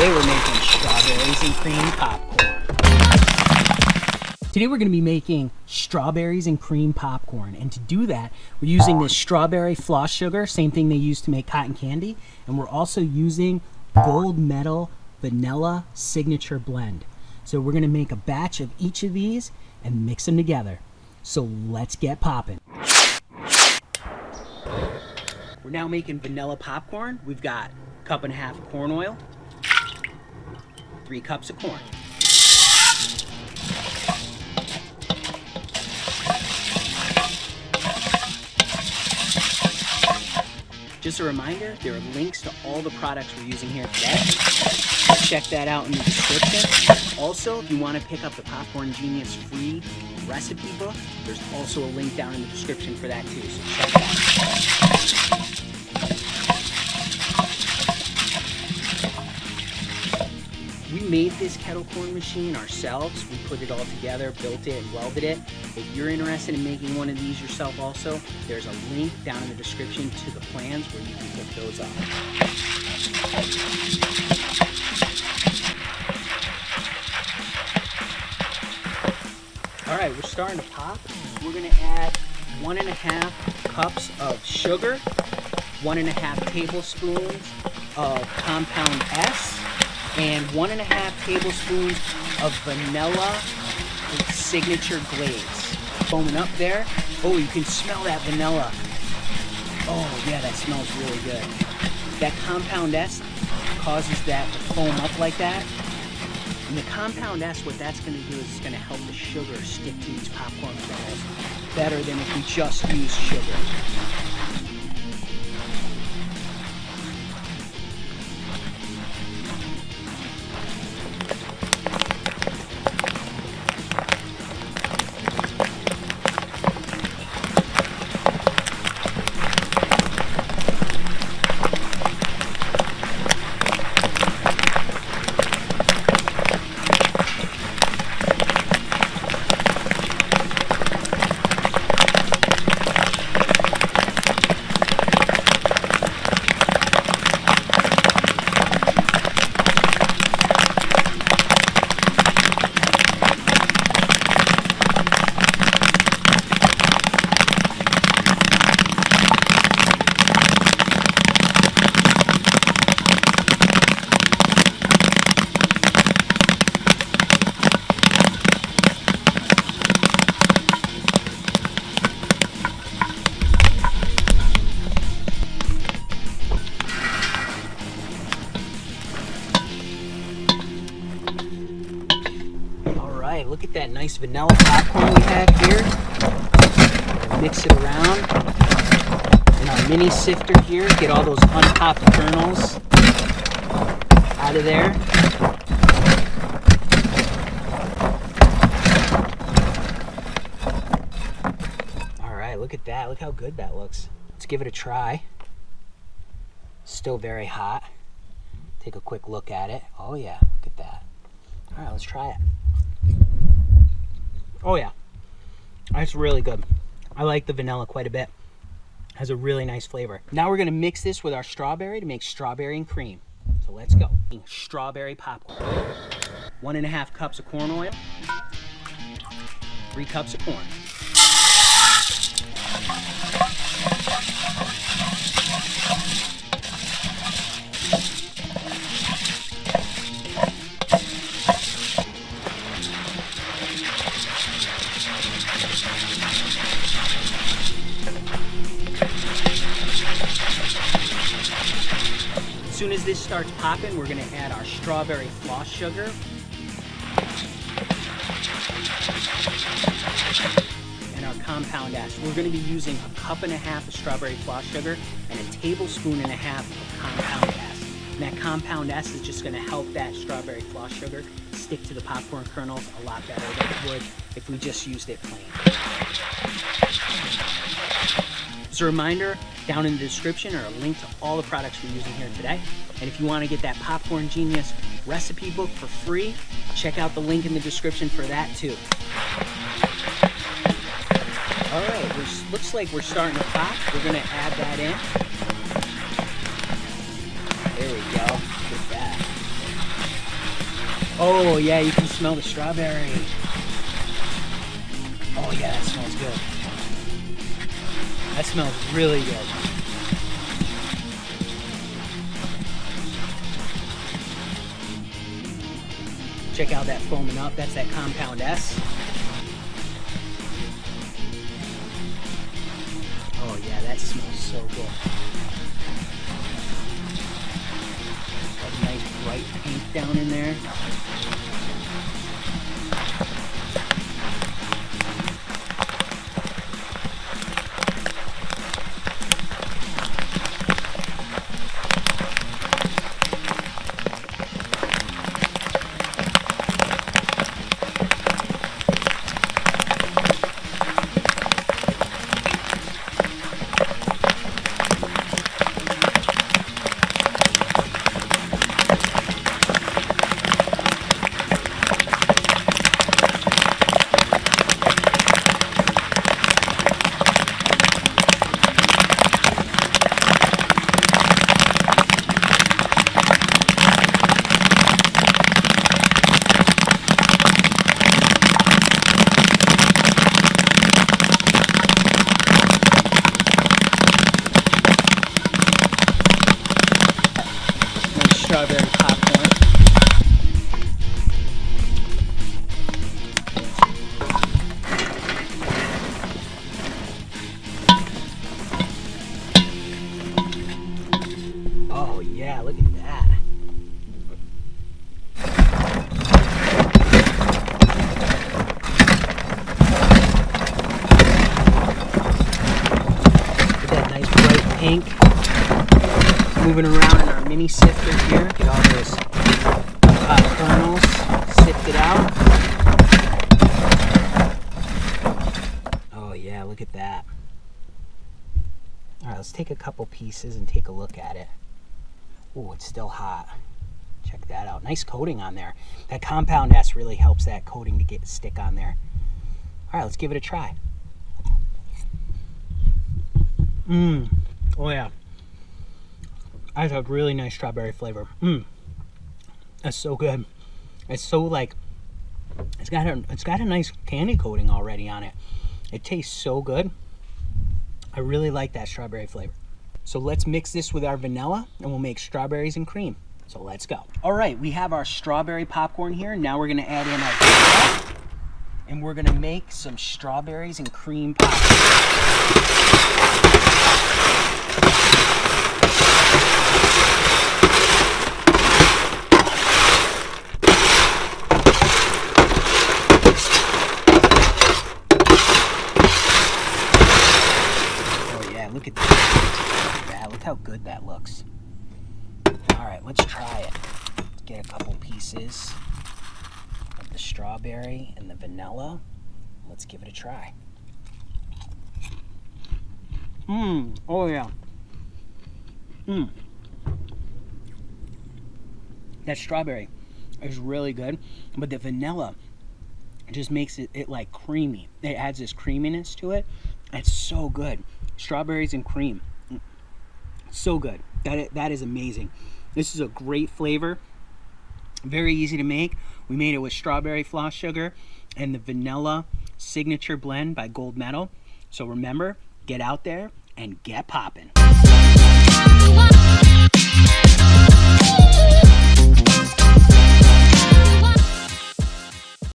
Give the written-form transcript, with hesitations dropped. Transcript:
Today we're making strawberries and cream popcorn. Today we're going to be making strawberries and cream popcorn, and to do that we're using this strawberry floss sugar, same thing they use to make cotton candy, and we're also using gold medal vanilla signature blend. So we're going to make a batch of each of these and mix them together. So let's get popping. We're now making vanilla popcorn. We've got a cup and a half of corn oil, 3 cups of corn. Just a reminder, there are links to all the products we're using here today. Check that out in the description. Also, if you want to pick up the Popcorn Genius free recipe book, there's also a link down in the description for that too, so check that out. We made this kettle corn machine ourselves. We put it all together, built it, and welded it. If you're interested in making one of these yourself also, there's a link down in the description to the plans where you can hook those up. All right, we're starting to pop. We're gonna add 1.5 cups of sugar, 1.5 tablespoons of compound S, and 1.5 tablespoons of vanilla signature glaze. Foaming up there. Oh, you can smell that vanilla. Oh yeah, that smells really good. That compound S causes that to foam up like that. And the compound S, what that's going to do is it's going to help the sugar stick to these popcorn kernels better than if we just use sugar. Look at that nice vanilla popcorn we have here. Mix it around in our mini sifter here. Get all those unpopped kernels out of there. All right, look at that. Look how good that looks. Let's give it a try. Still very hot. Take a quick look at it. Oh yeah, look at that. All right, let's try it. Oh yeah, that's really good. I like the vanilla quite a bit. Has a really nice flavor. Now we're gonna mix this with our strawberry to make strawberry and cream. So let's go. Strawberry popcorn. 1.5 cups of corn oil. 3 cups of corn. As soon as this starts popping, we're going to add our strawberry floss sugar. And our compound S. We're going to be using 1.5 cups of strawberry floss sugar and 1.5 tablespoons of compound S. And that compound S is just going to help that strawberry floss sugar stick to the popcorn kernels a lot better than it would if we just used it plain. As a reminder, down in the description are a link to all the products we're using here today. And if you want to get that Popcorn Genius recipe book for free, check out the link in the description for that too. All right, looks like we're starting to pop. We're going to add that in. There we go. Look at that. Oh yeah, you can smell the strawberry. Oh yeah, that smells good. That smells really good. Check out that foaming up. That's that compound S. Oh yeah, that smells so good. Got a nice bright pink down in there. Strawberry popcorn. Oh yeah, look at that. Look at that nice bright pink. Moving around in our mini sifter here. Get all those kernels sifted out. Oh yeah, look at that. All right, let's take a couple pieces and take a look at it. Oh, it's still hot. Check that out. Nice coating on there. That compound S really helps that coating to stick on there. All right, let's give it a try. Oh yeah. That's a really nice strawberry flavor. That's so good. It's so like, it's got a nice candy coating already on it. It tastes so good. I really like that strawberry flavor. So let's mix this with our vanilla and we'll make strawberries and cream. So let's go. All right, we have our strawberry popcorn here. Now we're gonna add in our vanilla and we're gonna make some strawberries and cream popcorn. Look at that. Look how good that looks. All right, let's try it. Let's get a couple pieces of the strawberry and the vanilla. Let's give it a try. Oh yeah. That strawberry is really good, but the vanilla just makes it like creamy. It adds this creaminess to it. It's so good. Strawberries and cream, so good. That is amazing. This is a great flavor, very easy to make. We made it with strawberry floss sugar and the vanilla signature blend by Gold Medal. So remember, get out there and get poppin'.